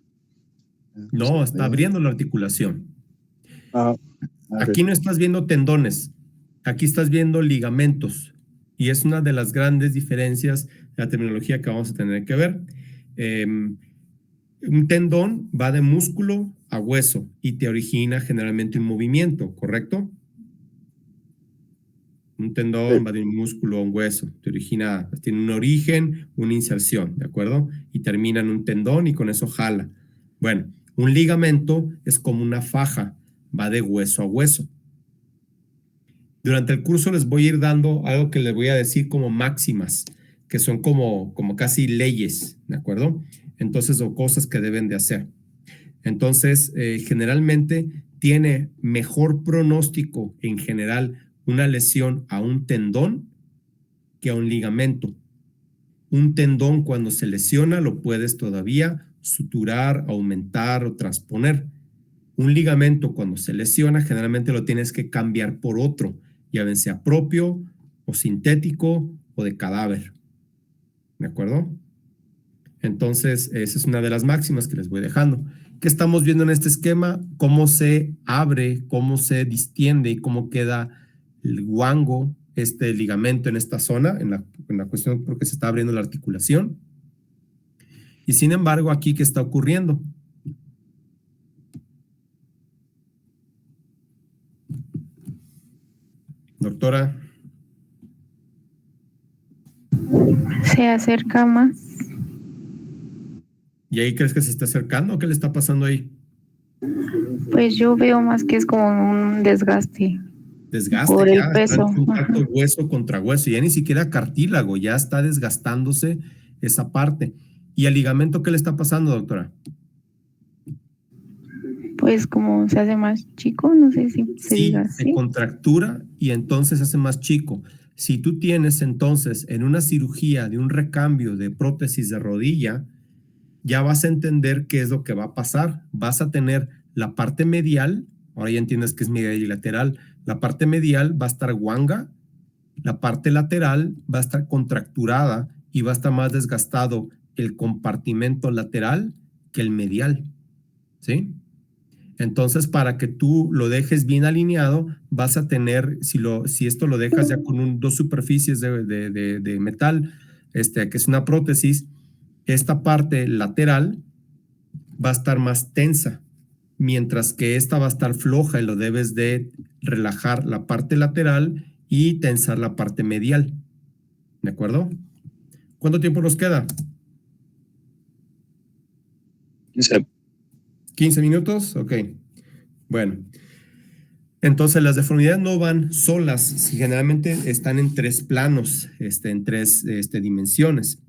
No, está abriendo la articulación. Ah, ok. Aquí no estás viendo tendones, aquí estás viendo ligamentos. Y es una de las grandes diferencias de la terminología que vamos a tener que ver. Un tendón va de músculo a hueso y te origina generalmente un movimiento, ¿correcto? Un tendón va de un músculo a un hueso, tiene un origen, una inserción, ¿de acuerdo? Y termina en un tendón y con eso jala. Bueno, un ligamento es como una faja, va de hueso a hueso. Durante el curso les voy a ir dando algo que les voy a decir como máximas, que son como casi leyes, ¿de acuerdo? Entonces, o cosas que deben de hacer. Entonces, generalmente tiene mejor pronóstico en general una lesión a un tendón que a un ligamento. Un tendón cuando se lesiona lo puedes todavía suturar, aumentar o transponer. Un ligamento cuando se lesiona generalmente lo tienes que cambiar por otro, ya bien sea propio o sintético o de cadáver. ¿De acuerdo? Entonces, esa es una de las máximas que les voy dejando. ¿Qué estamos viendo en este esquema? Cómo se abre, cómo se distiende y cómo queda el guango, este ligamento en esta zona, en la cuestión porque se está abriendo la articulación. Y sin embargo, aquí, ¿qué está ocurriendo? Doctora. Se acerca más. ¿Y ahí crees que se está acercando? ¿Qué le está pasando ahí? Pues yo veo más que es como un desgaste. Desgaste, Por el ya está peso. en contacto Ajá. hueso contra hueso, ya ni siquiera cartílago, ya está desgastándose esa parte. ¿Y el ligamento qué le está pasando, doctora? Pues como se hace más chico, no sé si se diga Sí, se así. contractura y entonces se hace más chico. Si tú tienes entonces en una cirugía de un recambio de prótesis de rodilla, ya vas a entender qué es lo que va a pasar. Vas a tener la parte medial, ahora ya entiendes que es medial y lateral, la parte medial va a estar guanga, la parte lateral va a estar contracturada y va a estar más desgastado el compartimento lateral que el medial, ¿sí? Entonces, para que tú lo dejes bien alineado, vas a tener, si esto lo dejas ya con dos superficies de metal, que es una prótesis, esta parte lateral va a estar más tensa, mientras que esta va a estar floja y lo debes de relajar la parte lateral y tensar la parte medial. ¿De acuerdo? ¿Cuánto tiempo nos queda? 15 minutos, ok. Bueno, entonces las deformidades no van solas, generalmente están en tres planos, en tres dimensiones.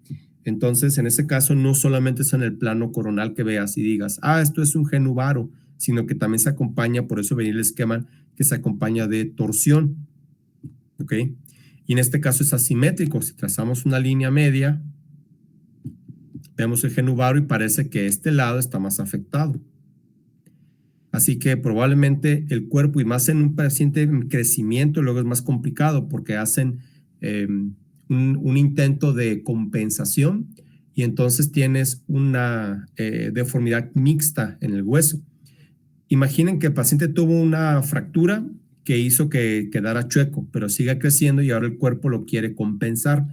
Entonces, en ese caso, no solamente es en el plano coronal que veas y digas, esto es un genu varo, sino que también se acompaña, por eso venía el esquema, que se acompaña de torsión, ¿ok? Y en este caso es asimétrico. Si trazamos una línea media, vemos el genu varo y parece que este lado está más afectado. Así que probablemente el cuerpo, y más en un paciente en crecimiento, luego es más complicado porque hacen un intento de compensación y entonces tienes una deformidad mixta en el hueso. Imaginen que el paciente tuvo una fractura que hizo que quedara chueco, pero sigue creciendo y ahora el cuerpo lo quiere compensar.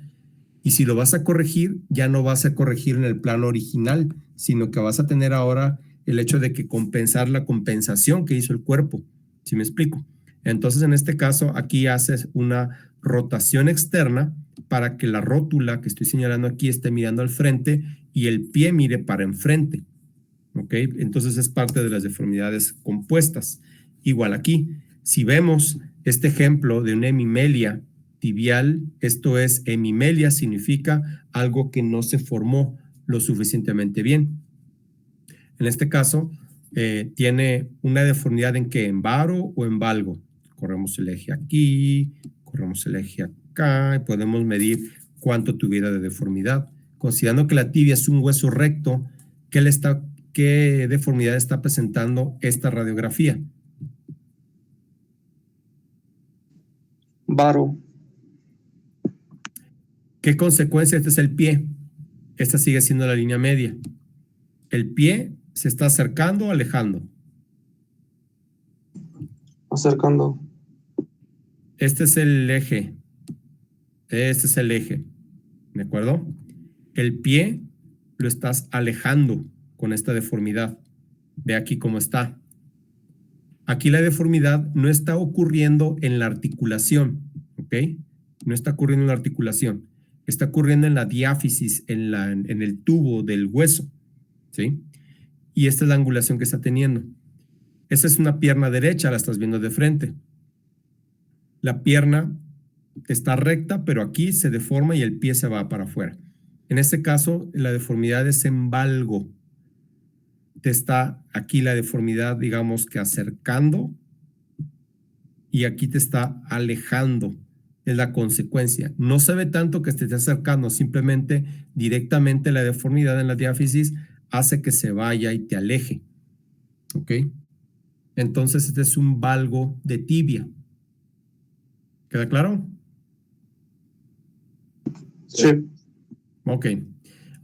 Y si lo vas a corregir, ya no vas a corregir en el plano original, sino que vas a tener ahora el hecho de que compensar la compensación que hizo el cuerpo. ¿Sí me explico? Entonces, en este caso, aquí haces una rotación externa para que la rótula que estoy señalando aquí esté mirando al frente y el pie mire para enfrente. ¿Ok? Entonces, es parte de las deformidades compuestas. Igual aquí, si vemos este ejemplo de una hemimelia tibial, esto es, hemimelia significa algo que no se formó lo suficientemente bien. En este caso, tiene una deformidad en que en varo o en valgo. corremos el eje aquí, corremos el eje acá y podemos medir cuánto tuviera de deformidad. Considerando que la tibia es un hueso recto, ¿qué deformidad está presentando esta radiografía? Varo. ¿Qué consecuencia? Este es el pie. Esta sigue siendo la línea media. El pie se está acercando o alejando. Acercando. Este es el eje. Este es el eje. ¿De acuerdo? El pie lo estás alejando con esta deformidad. Ve aquí cómo está. Aquí la deformidad no está ocurriendo en la articulación, ¿ok? No está ocurriendo en la articulación. Está ocurriendo en la diáfisis, en el tubo del hueso, ¿sí? Y esta es la angulación que está teniendo. Esa es una pierna derecha, la estás viendo de frente. La pierna está recta, pero aquí se deforma y el pie se va para afuera. En este caso, la deformidad es en valgo. Te está aquí la deformidad, digamos que acercando, y aquí te está alejando. Es la consecuencia. No se ve tanto que te esté acercando, simplemente directamente la deformidad en la diáfisis hace que se vaya y te aleje. ¿Ok? Entonces este es un valgo de tibia. ¿Queda claro? Sí. Ok.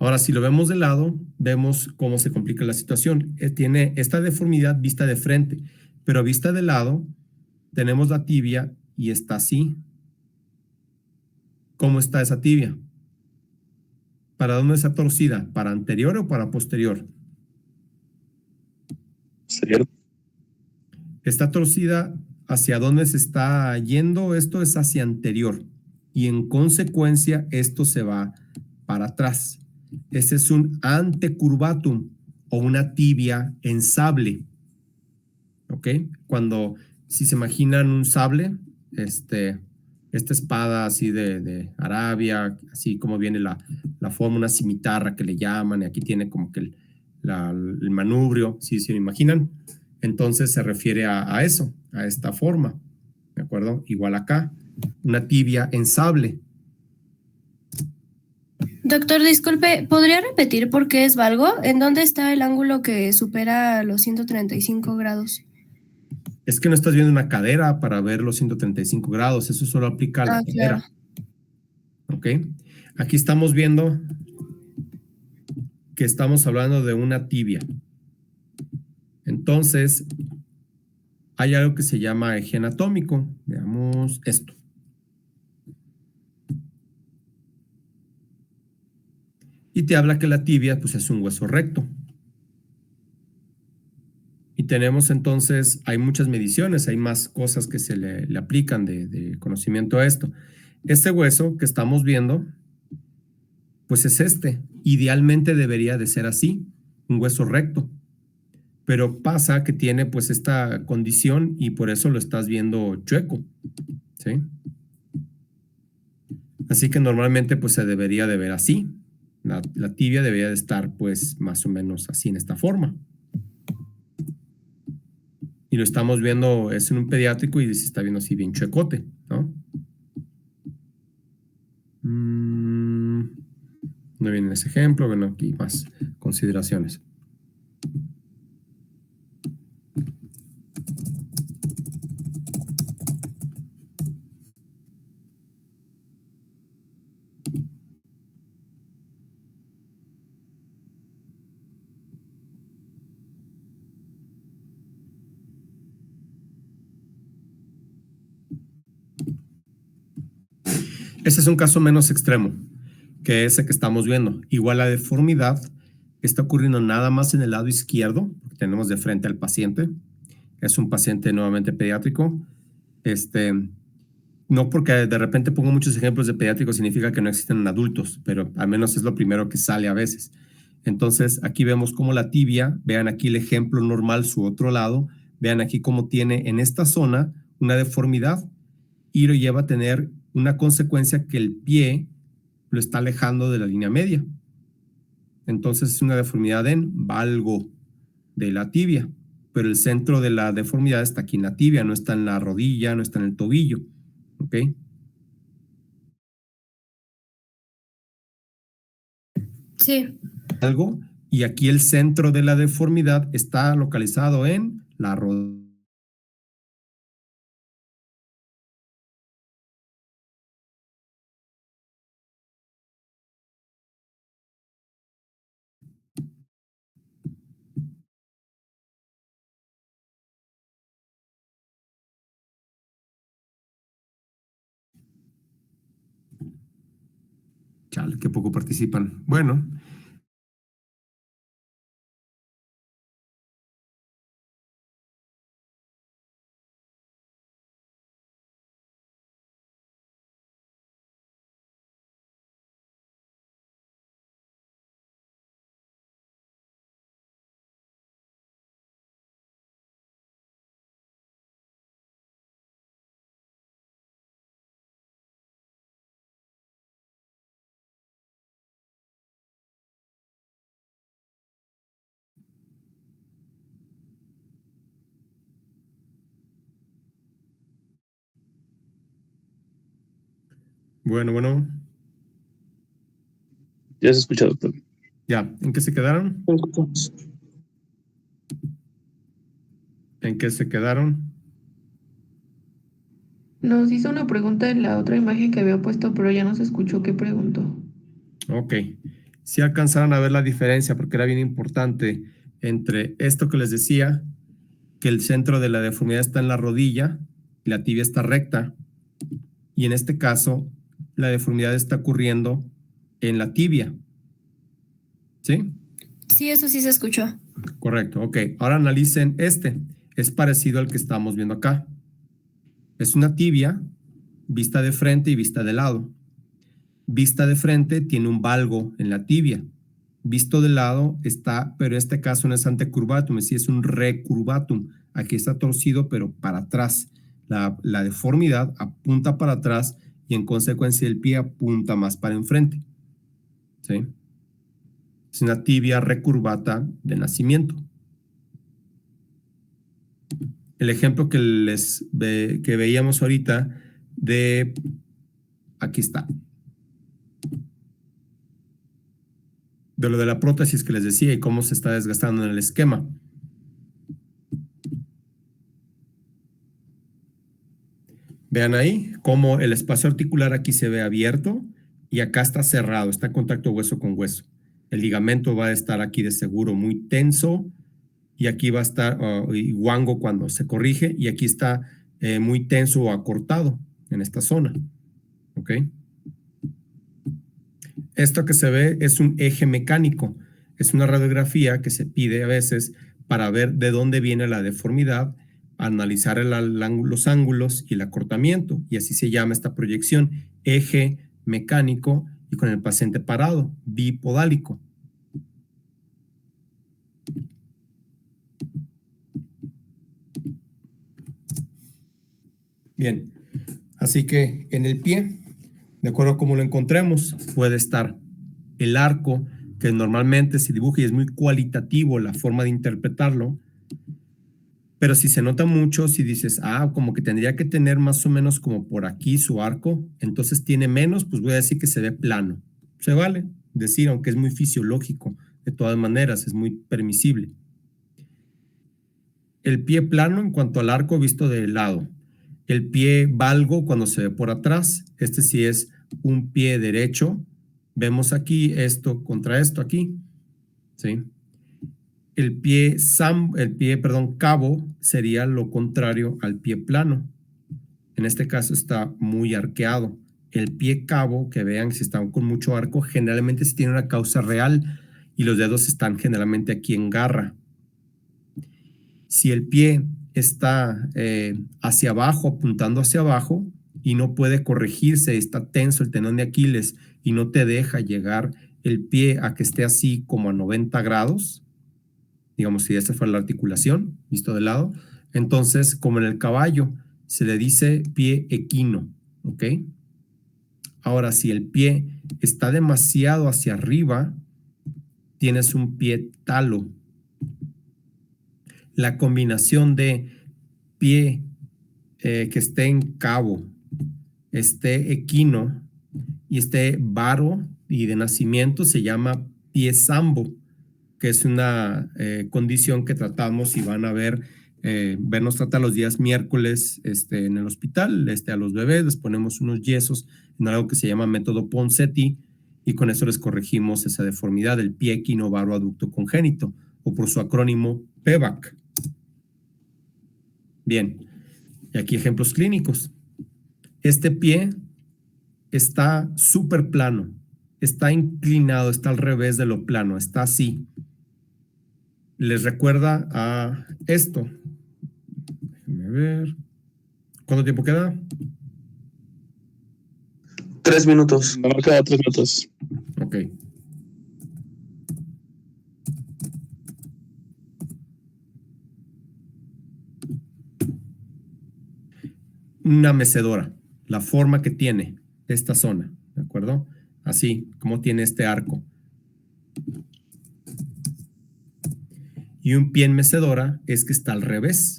Ahora, si lo vemos de lado, vemos cómo se complica la situación. Tiene esta deformidad vista de frente, pero vista de lado, tenemos la tibia y está así. ¿Cómo está esa tibia? ¿Para dónde está torcida? ¿Para anterior o para posterior? Cierto. Está torcida hacia dónde se está yendo. Esto es hacia anterior. Y en consecuencia, esto se va para atrás. Ese es un antecurvatum o una tibia en sable. ¿Ok? Si se imaginan un sable, esta espada así de Arabia, así como viene la forma, una cimitarra que le llaman, y aquí tiene como que el manubrio, si se lo imaginan, entonces se refiere a eso, a esta forma, ¿de acuerdo? Igual acá, una tibia en sable. Doctor, disculpe, ¿podría repetir por qué es valgo? ¿En dónde está el ángulo que supera los 135 grados? Es que no estás viendo una cadera para ver los 135 grados, eso solo aplica a la cadera. Claro. ¿Ok? Aquí estamos viendo que estamos hablando de una tibia. Entonces, hay algo que se llama eje anatómico. Veamos esto. Y te habla que la tibia pues, es un hueso recto. Y tenemos entonces, hay muchas mediciones, hay más cosas que se le aplican de conocimiento a esto. Este hueso que estamos viendo, pues es este. Idealmente debería de ser así, un hueso recto. Pero pasa que tiene pues esta condición y por eso lo estás viendo chueco, ¿sí? Así que normalmente pues se debería de ver así. La tibia debería de estar pues más o menos así en esta forma. Y lo estamos viendo, es en un pediátrico y se está viendo así bien chuecote, ¿no? No viene ese ejemplo, bueno, aquí más consideraciones. Ese es un caso menos extremo que ese que estamos viendo. Igual la deformidad está ocurriendo nada más en el lado izquierdo, porque tenemos de frente al paciente. Es un paciente nuevamente pediátrico. No porque de repente pongo muchos ejemplos de pediátricos significa que no existen en adultos, pero al menos es lo primero que sale a veces. Entonces aquí vemos cómo la tibia, vean aquí el ejemplo normal, su otro lado, vean aquí cómo tiene en esta zona una deformidad y lo lleva a tener una consecuencia que el pie lo está alejando de la línea media. Entonces es una deformidad en valgo de la tibia. pero el centro de la deformidad está aquí en la tibia, no está en la rodilla, no está en el tobillo. ¿Ok? Sí. Algo, y aquí el centro de la deformidad está localizado en la rodilla. Chale, que poco participan. Bueno. Bueno. Ya se escucha, doctor. Ya, ¿en qué se quedaron? ¿En qué se quedaron? Nos hizo una pregunta en la otra imagen que había puesto, pero ya no se escuchó qué preguntó. Ok. Si alcanzaron a ver la diferencia, porque era bien importante entre esto que les decía, que el centro de la deformidad está en la rodilla y la tibia está recta, y en este caso la deformidad está ocurriendo en la tibia. ¿Sí? Sí, eso sí se escuchó. Correcto, ok. Ahora analicen este. Es parecido al que estamos viendo acá. Es una tibia vista de frente y vista de lado. Vista de frente tiene un valgo en la tibia. Visto de lado está, pero en este caso no es antecurvatum, es un recurvatum. Aquí está torcido, pero para atrás. La deformidad apunta para atrás y en consecuencia el pie apunta más para enfrente. ¿Sí? Es una tibia recurvata de nacimiento. El ejemplo que veíamos ahorita de... Aquí está. De lo de la prótesis que les decía y cómo se está desgastando en el esquema. Vean ahí cómo el espacio articular aquí se ve abierto y acá está cerrado, está en contacto hueso con hueso. El ligamento va a estar aquí de seguro muy tenso y aquí va a estar guango cuando se corrige y aquí está muy tenso o acortado en esta zona. ¿Ok? Esto que se ve es un eje mecánico. Es una radiografía que se pide a veces para ver de dónde viene la deformidad, analizar los ángulos y el acortamiento. Y así se llama esta proyección, eje mecánico y con el paciente parado, bipodálico. Bien, así que en el pie, de acuerdo a cómo lo encontremos, puede estar el arco, que normalmente se dibuja y es muy cualitativo la forma de interpretarlo, pero si se nota mucho, si dices, como que tendría que tener más o menos como por aquí su arco, entonces tiene menos, pues voy a decir que se ve plano. Se vale decir, aunque es muy fisiológico, de todas maneras, es muy permisible. El pie plano en cuanto al arco visto de lado. El pie valgo cuando se ve por atrás. Este sí es un pie derecho. Vemos aquí esto contra esto aquí. ¿Sí? El pie cabo sería lo contrario al pie plano. En este caso está muy arqueado. El pie cabo, que vean si están con mucho arco, generalmente sí tiene una causa real y los dedos están generalmente aquí en garra. Si el pie está hacia abajo, apuntando hacia abajo y no puede corregirse, está tenso el tendón de Aquiles y no te deja llegar el pie a que esté así como a 90 grados, digamos si esa fue la articulación, visto de lado, entonces como en el caballo se le dice pie equino, ¿ok? Ahora si el pie está demasiado hacia arriba, tienes un pie talo. la combinación de pie que esté en cabo, esté equino y esté varo y de nacimiento se llama pie sambo, que es una condición que tratamos y van a vernos trata los días miércoles en el hospital, a los bebés les ponemos unos yesos en algo que se llama método Ponseti y con eso les corregimos esa deformidad del pie equino varo aducto congénito o por su acrónimo PEVAC. Bien, y aquí ejemplos clínicos. Este pie está súper plano, está inclinado, está al revés de lo plano, está así. Les recuerda a esto. Déjenme ver. ¿Cuánto tiempo queda? 3 minutos. Me marca 3 minutos. Ok. Una mecedora, la forma que tiene esta zona, ¿de acuerdo? Así, como tiene este arco. Y un pie en mecedora es que está al revés,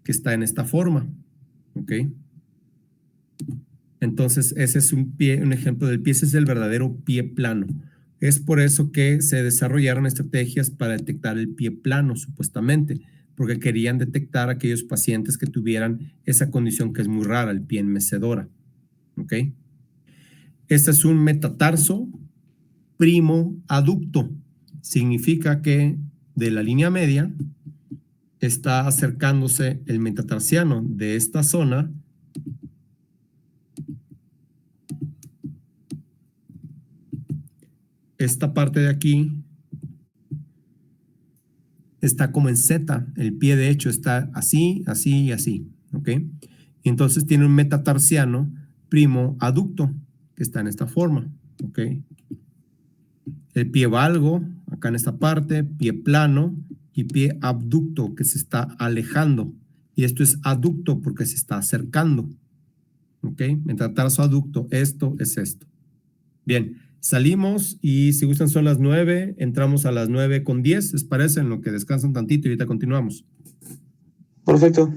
que está en esta forma, ¿ok? Entonces, ese es un ejemplo del pie, ese es el verdadero pie plano. Es por eso que se desarrollaron estrategias para detectar el pie plano, supuestamente, porque querían detectar a aquellos pacientes que tuvieran esa condición que es muy rara, el pie en mecedora, ¿ok? Este es un metatarso primo aducto. Significa que de la línea media está acercándose el metatarsiano de esta zona esta parte de aquí está como en Z, el pie de hecho está así, así y así, ¿ok? Y entonces tiene un metatarsiano primo aducto que está en esta forma, ¿ok? El pie valgo, acá en esta parte, pie plano y pie abducto que se está alejando. Y esto es aducto porque se está acercando. ¿Ok? Metatarso aducto, esto es esto. Bien, salimos y si gustan son las 9, entramos a las 9:10, ¿les parece? En lo que descansan tantito y ahorita continuamos. Perfecto.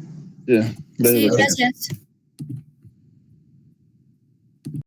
Ya. Sí, gracias.